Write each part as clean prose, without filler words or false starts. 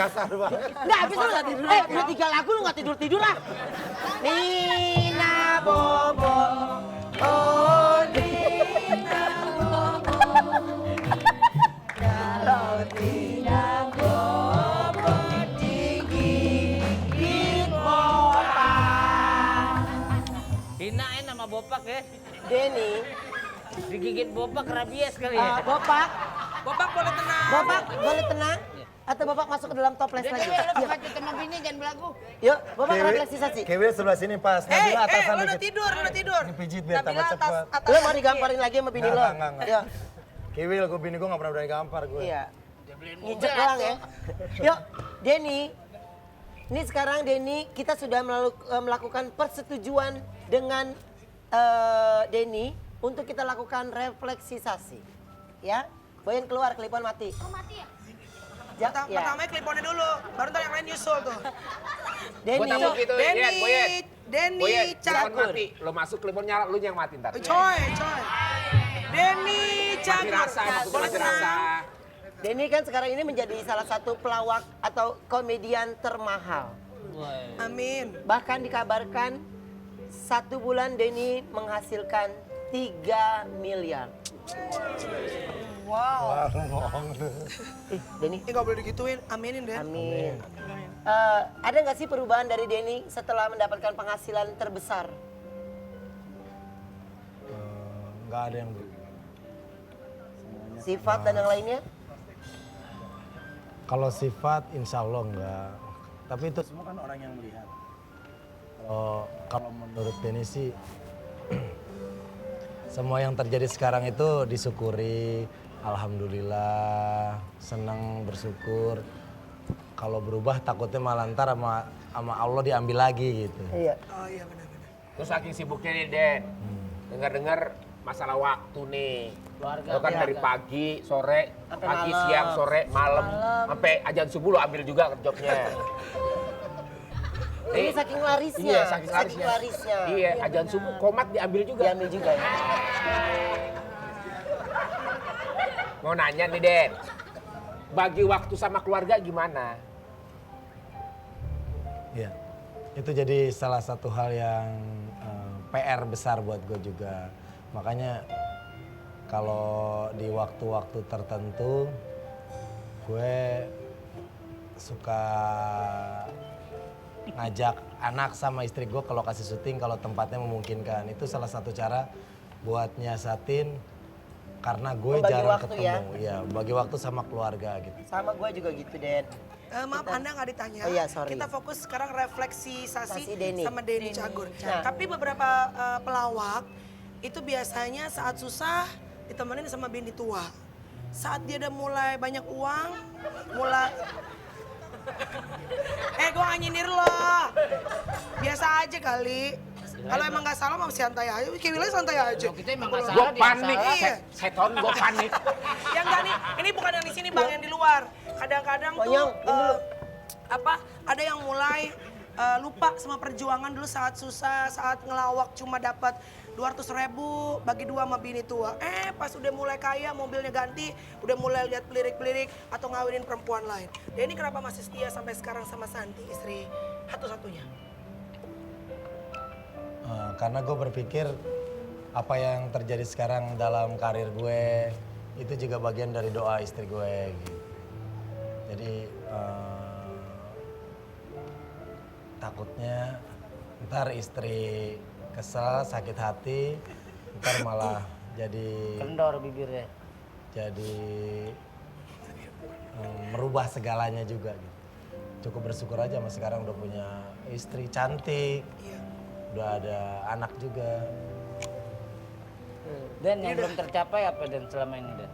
kasar banget. Nggak, habis lu nggak tidur. Udah 3 lagu lu nggak tidur-tidur ah. Nina Bobo, oh Nina Bobo. Kalau tidak Bobo digigit bopak. Hinain nama Bopak ya. Denny, Digigit Bopak rabies kali ya. Bopak, Bopak boleh tenang. Bopak boleh tenang? Atau Bopak masuk ke dalam toples lagi? Lu pakai sama bini jangan belagu. Yuk, Bopak refleksisasi. Kewil sebelah sini pas. Nabila atasan udah dikit. tidur, udah tidur. Ini pijit biar tambah Nabila cepat. atas Lo mau digamparin lagi sama bini lo? Enggak. Yuk, Kewil, gue bini gue gak pernah berani gampar gue. iya. Dia beliin Ngijek mobil doang atuh. ya. Yuk, Denny. Ini sekarang Denny, kita sudah melakukan persetujuan dengan Denny untuk kita lakukan refleksisasi. Ya, Boyan keluar, Klipon mati. Oh mati ya? Ya. Pertamanya kliponnya dulu, baru ntar yang lain nyusul tuh. Denny, Gua tahu gitu, Boyen. Boyen, Denny, telepon Cagur. mati. Lo masuk telepon nyala, lu yang mati ntar. Coy. Denny, Mati Cagur. rasa, maksudnya Boleh mati tenang. rasa. Denny kan sekarang ini menjadi salah satu pelawak atau komedian termahal. Amin. Bahkan dikabarkan 1 bulan Denny menghasilkan 3 miliar. Wow. Bohong tuh. Denny, Ini gak boleh digituin, aminin deh. amin. Ada nggak sih perubahan dari Denny setelah mendapatkan penghasilan terbesar? Nggak ada yang Sifat dan yang lainnya? Kalau sifat insya Allah enggak. Tapi itu semua kan orang yang melihat. Kalau menurut Denny sih semua yang terjadi sekarang itu disyukuri. Alhamdulillah, senang bersyukur. Kalau berubah takutnya malah ntar sama Allah diambil lagi gitu. Iya. Oh iya benar-benar. Terus saking sibuknya nih, Den. Dengar-dengar masalah waktu nih. Keluarga. Lo kan dari pagi, sore, Sampai pagi, malam. siang, sore, malam. Sampai ajan subuh lo ambil juga jobnya. Ini saking larisnya. Iya, saking larisnya. Iya, ajan subuh, komat diambil juga. Diambil juga ya. Mau nanya nih, Den. Bagi waktu sama keluarga gimana? Iya. Itu jadi salah satu hal yang PR besar buat gue juga. Makanya kalau di waktu-waktu tertentu gue suka ngajak anak sama istri gue ke lokasi syuting kalau tempatnya memungkinkan. Itu salah satu cara buat nyiasatin karena gue Membagi jarang waktu ketemu. Iya, bagi waktu sama keluarga gitu. Sama gue juga gitu, Den. Maaf Anda nggak ditanya. Oh iya, sorry. Kita fokus sekarang refleksisasi Sasi Denny. sama Denny Cagur. Nah. Tapi beberapa pelawak itu biasanya saat susah ditemenin sama bini tua. Saat dia udah mulai banyak uang, gue nggak nyindir lo. Biasa aja kali. Kalau emang nggak salah mah santai aja. Kiwilnya santai aja. Kita emang nggak Gue salah dia panik, salah. Iya. seton gue panik. Yang enggak nih, ini bukan yang di sini bang, yang di luar. Kadang-kadang tuh Bonyong, ini dulu. ada yang mulai lupa sama perjuangan dulu saat susah, saat ngelawak cuma dapat 200.000 bagi 2 sama bini tua. Pas udah mulai kaya, mobilnya ganti, udah mulai lihat pelirik-pelirik atau ngawinin perempuan lain. Dia ini kenapa masih setia sampai sekarang sama Santi, istri satu-satunya? Karena gue berpikir apa yang terjadi sekarang dalam karir gue itu juga bagian dari doa istri gue gitu. Jadi takutnya ntar istri kesel, sakit hati, ntar malah Kendor bibirnya. jadi merubah segalanya juga gitu. Cukup bersyukur aja mas sekarang udah punya istri cantik, udah ada anak juga. Dan yang belum tercapai apa Dan selama ini Dan?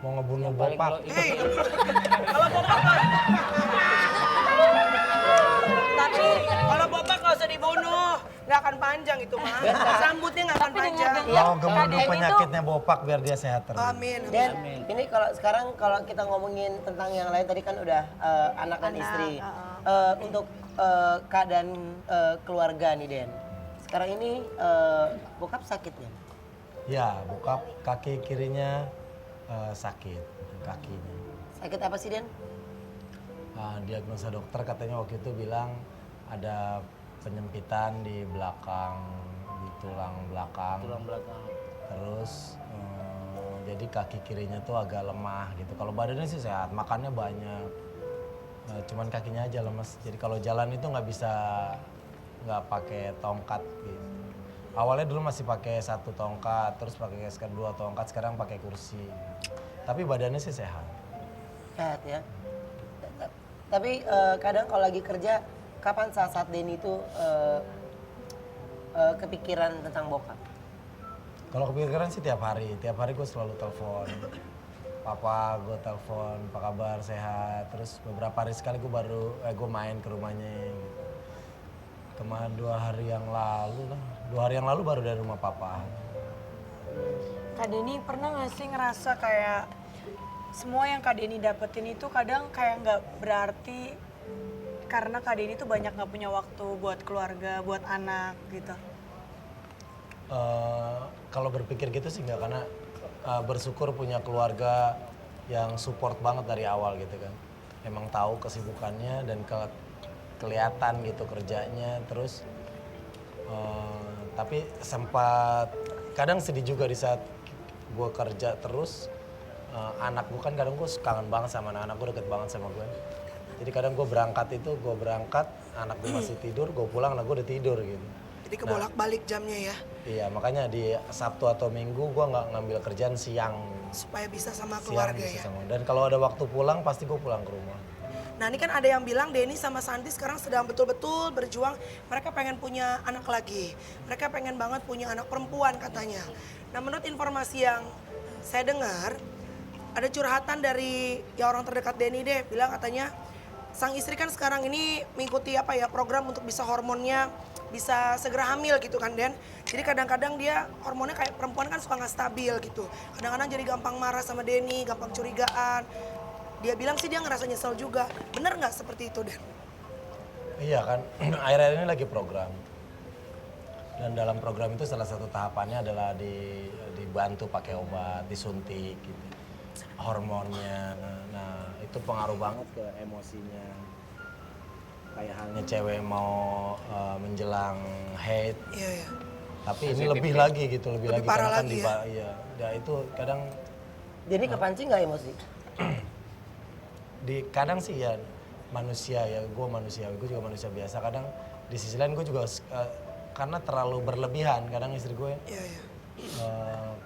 Mau ngebunuh Yang paling bopak. lo itu Tapi kalau bopak nggak usah dibunuh, nggak akan panjang itu mah. Rambutnya nggak akan panjang. Mau ngebunuh penyakitnya bopak biar dia sehat terus. Amin. Dan ini kalau sekarang kalau kita ngomongin tentang yang lain tadi kan udah anak dan istri. Untuk keadaan keluarga nih Den. Sekarang ini bokap sakitnya. Ya, bokap kaki kirinya sakit kakinya. Sakit apa sih Den? diagnosa dokter katanya waktu itu bilang ada penyempitan di belakang, di tulang belakang. Tulang belakang. Terus jadi kaki kirinya tuh agak lemah gitu. Kalau badannya sih sehat, makannya banyak. Cuman kakinya aja lemes. Jadi kalau jalan itu nggak pakai tongkat gitu. Awalnya dulu masih pakai 1 tongkat, terus pakai 2 tongkat, sekarang pakai kursi. Tapi badannya sih sehat. Sehat ya. Tapi kadang kalau lagi kerja, kapan saat-saat Denny itu kepikiran tentang bokap? Kalau kepikiran sih tiap hari gue selalu telepon. Papa gue telepon, apa kabar, sehat. Terus beberapa hari sekali gue main ke rumahnya gitu. Kemarin 2 hari yang lalu lah. 2 hari yang lalu baru dari rumah papa. Kak Denny pernah gak sih ngerasa kayak semua yang Kak Denny dapetin itu kadang kayak nggak berarti karena Kak Denny tuh banyak nggak punya waktu buat keluarga, buat anak gitu? Kalau berpikir gitu sih enggak, karena bersyukur punya keluarga yang support banget dari awal gitu kan. Emang tahu kesibukannya dan kelihatan gitu kerjanya, terus tapi sempat kadang sedih juga di saat gue kerja terus. Anak gue kan kadang gue kangen banget sama anak gue, deket banget sama gue. Jadi kadang gue berangkat, anak gue masih tidur, gue pulang anak gue udah tidur gitu. Jadi kebolak-balik jamnya ya, Iya, makanya di Sabtu atau Minggu gue nggak ngambil kerjaan siang. supaya bisa sama Siang keluarga bisa ya. sama. Dan kalau ada waktu pulang, pasti gue pulang ke rumah. Nah ini kan ada yang bilang Denny sama Santi sekarang sedang betul-betul berjuang. Mereka pengen punya anak lagi. Mereka pengen banget punya anak perempuan katanya. Nah menurut informasi yang saya dengar, ada curhatan dari ya orang terdekat Denny deh. Bilang katanya sang istri kan sekarang ini mengikuti program untuk bisa hormonnya bisa segera hamil gitu kan Den. Jadi kadang-kadang dia hormonnya kayak perempuan kan suka nggak stabil gitu. Kadang-kadang jadi gampang marah sama Denny, gampang curigaan. Dia bilang sih dia ngerasa nyesel juga. Bener nggak seperti itu Den? Iya kan, akhir-akhir ini lagi program. Dan dalam program itu salah satu tahapannya adalah dibantu pakai obat, disuntik gitu. Hormonnya. Nah, itu pengaruh banget ke emosinya. Kayak halnya cewek mau menjelang haid. Iya, iya. Tapi ini lebih lagi gitu, lebih lagi parah karena kan lagi iya. Ya itu kadang Denny kepancing nggak emosi? kadang sih ya manusia ya, gue juga manusia biasa. Kadang di sisi lain gue juga karena terlalu berlebihan, kadang istri gue Iya, iya.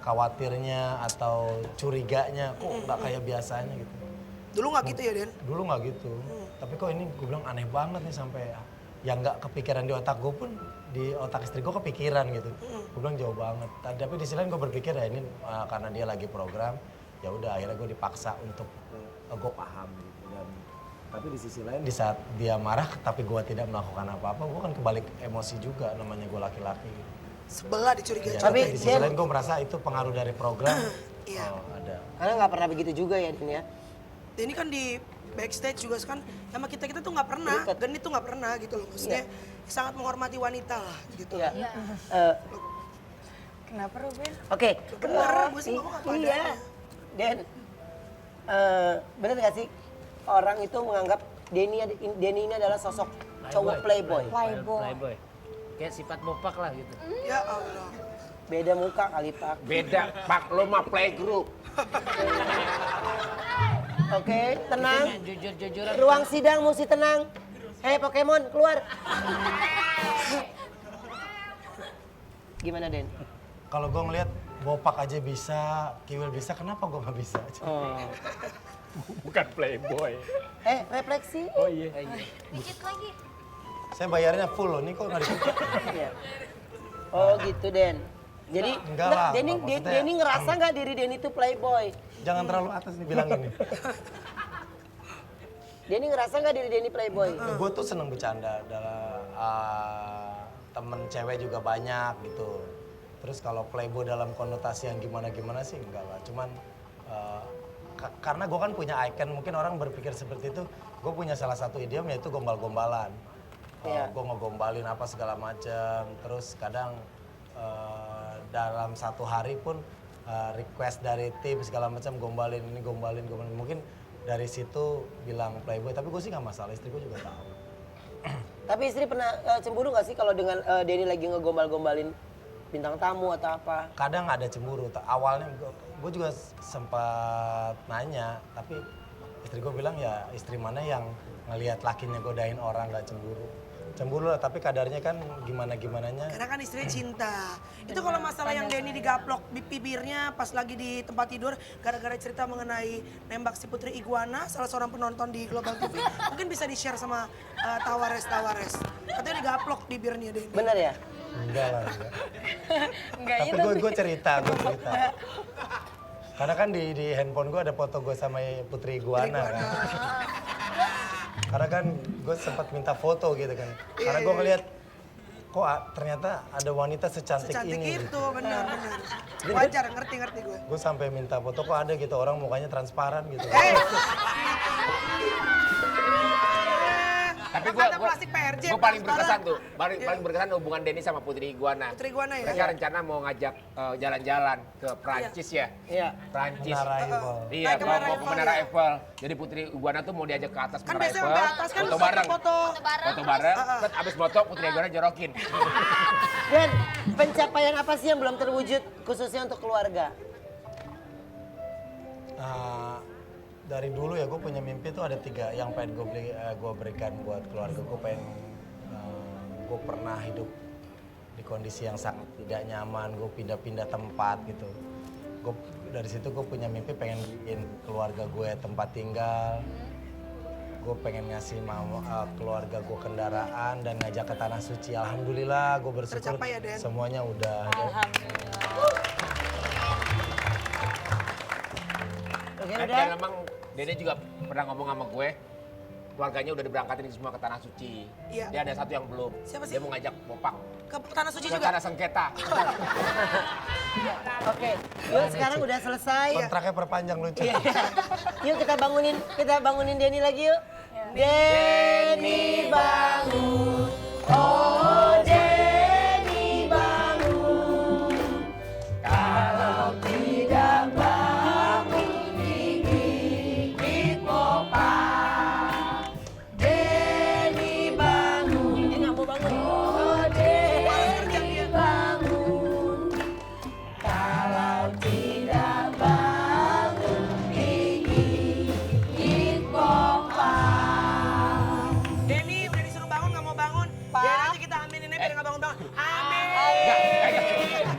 khawatirnya atau curiganya kok nggak kayak biasanya gitu. Dulu nggak gitu ya Den? Dulu nggak gitu, tapi kok ini gue bilang aneh banget nih sampai yang nggak kepikiran di otak gue pun di otak istri gue kepikiran gitu. Gue bilang jauh banget. Tapi di sisi lain gue berpikir ya ini karena dia lagi program, ya udah akhirnya gue dipaksa untuk gue paham gitu. Dan tapi di sisi lain di saat dia marah tapi gue tidak melakukan apa-apa, gue kan kebalik emosi juga, namanya gue laki-laki gitu. Sebelah dicurigai. Ya, Tapi di sisi lain gue merasa itu pengaruh dari program. Iya. Ada. Karena nggak pernah begitu juga ya Den ya. Denny kan di backstage juga kan sama kita tuh nggak pernah, Geni tuh nggak pernah gitu loh. Maksudnya sangat menghormati wanita lah gitu. Iya. Kenapa Ruben? Oke. Bener, gue sih ngomong apa Iya. adanya. Den, bener gak sih orang itu menganggap Denny ini adalah sosok cowok playboy. Playboy. Kayak sifat bopak lah gitu. Ya Allah. Beda muka kali Pak. Beda, Pak, lo mah playgroup. Oke, tenang. Jujur-jujuran. Ruang sidang mesti tenang. Hei Pokemon, keluar. Gimana Den? Kalau gue ngeliat bopak aja bisa, kiwil bisa, kenapa gue nggak bisa? Oh. Bukan playboy. Refleksi. Oh iya. Dikit lagi. Saya bayarnya full loh, ini kok nggak dikit? Iya. Oh gitu Den. Jadi Enggak lah, Denny, maksudnya- Denny ngerasa nggak diri Denny itu playboy? Jangan terlalu atas nih bilang ini. Denny ngerasa nggak diri Denny playboy? Gue tuh seneng bercanda, temen cewek juga banyak gitu. Terus kalau playboy dalam konotasi yang gimana-gimana sih enggak lah. Cuman karena gue kan punya icon, mungkin orang berpikir seperti itu. Gue punya salah satu idiom yaitu gombal-gombalan. Iya. Gue ngegombalin apa segala macam. Terus kadang dalam satu hari pun request dari tim segala macam gombalin ini, gombalin. Mungkin dari situ bilang playboy, tapi gue sih nggak masalah, istri gue juga tahu. Tapi istri pernah cemburu gak sih kalau dengan Denny lagi ngegombal-gombalin bintang tamu atau apa? Kadang ada cemburu, awalnya gue juga sempat nanya, tapi istri gue bilang ya istri mana yang ngelihat lakinya godain orang nggak cemburu. Cemburu lah, tapi kadarnya kan gimana-gimananya. Karena kan istrinya cinta. Itu kalau masalah yang Denny digaplok bibirnya pas lagi di tempat tidur gara-gara cerita mengenai nembak si Putri Iguana, salah seorang penonton di Global TV, mungkin bisa di-share sama Tawares. Katanya digaplok bibirnya Denny. Bener ya? Enggak lah, enggak. Enggak Tapi itu. gue cerita. Karena kan di handphone gue ada foto gue sama Putri Iguana kan. Karena kan gue sempat minta foto gitu kan. Karena gue ngeliat kok ternyata ada wanita secantik ini. Itu Gitu. benar. Wajar, ngerti gue. Gue sampai minta foto kok ada gitu orang mukanya transparan gitu. Tapi Kata plastik PRJ. gue paling berkesan transparan. tuh, paling berkesan hubungan Denny sama Putri Iguana. Putri Iguana ya? Mereka rencana mau ngajak jalan-jalan ke Prancis ya. Iya. Prancis. Menara Eiffel. Iya, Naik ke mau Menara ke Eiffel, Menara ya. Eiffel. Jadi Putri Iguana tuh mau diajak ke atas Kan Menara biasanya Eiffel. sampai atas kan foto bareng. foto. Foto bareng. Terus abis foto Putri Iguana jorokin. Dan pencapaian apa sih yang belum terwujud khususnya untuk keluarga? Dari dulu ya gue punya mimpi tuh ada 3 yang pengen gue berikan buat keluarga. Gue pengen gue pernah hidup di kondisi yang sangat tidak nyaman. Gue pindah-pindah tempat gitu. Gue dari situ gue punya mimpi pengen bikin keluarga gue tempat tinggal. Gue pengen ngasih keluarga gue kendaraan dan ngajak ke tanah suci. Alhamdulillah gue bersyukur Tercapai ya, Den? semuanya udah. Oke Dan udah. memang Dede juga pernah ngomong sama gue, keluarganya udah diberangkatin semua ke tanah suci. Iya. Dia ada satu yang belum. Siapa sih? Dia mau ngajak Bopak Ke Tanah Suci ke juga? tanah sengketa. Oke. Yuk sekarang udah selesai. Kontraknya perpanjang lucu. Iya. Yuk kita bangunin Denny lagi yuk. Denny bangun. Oh Denny bangun. Kalau tidak bangun dikit popa. Denny bangun. Dia nggak mau bangun. Oh Denny bangun. Kalau tidak bangun dikit popa. Denny udah disuruh bangun nggak mau bangun. Biar aja kita amininnya biar nggak bangun-bangun. Amin.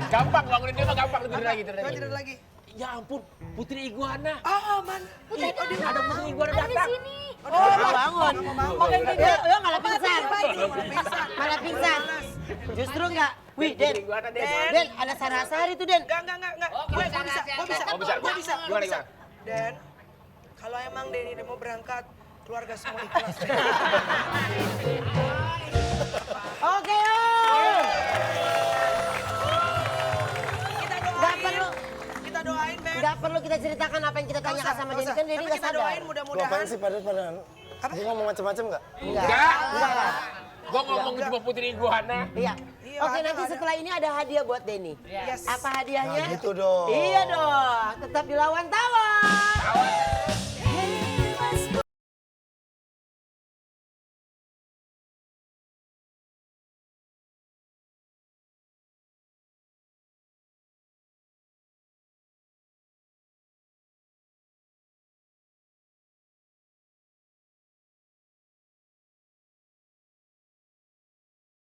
Gampang bangunin dia mah gampang. Tidur lagi, tidur Coba lagi. tidur lagi. Ya ampun, Putri Iguana. Mana? Ada Putri Iguana datang. Oh, bangun. Makan Yo malah pingsan. pingsan. Malah pingsan. Justru enggak. Wih, Den. Putri Iguana, Den. Den, ada Sarasari tuh, Den. Enggak. Gue bisa. Oh, bisa. Gimana? Dan kalau emang Denny udah mau berangkat, keluarga semua ikhlas. Oke, om. Kita doain, Ben. Enggak perlu kita ceritakan apa yang kita Nggak tanyakan usah, sama nggak Denny usah. kan Denny Tapi enggak kita sadar. doain Lu mudah-mudahan. apaan sih pada gue ngomong macam-macam nggak? Enggak. Gue ngomong cuma Putri Iguana. Iya. Iya, Oke, ada, nanti ada. setelah ini ada hadiah buat Denny. Yes. Apa hadiahnya? Nah gitu dong. Iya dong. Tetap dilawan tawa.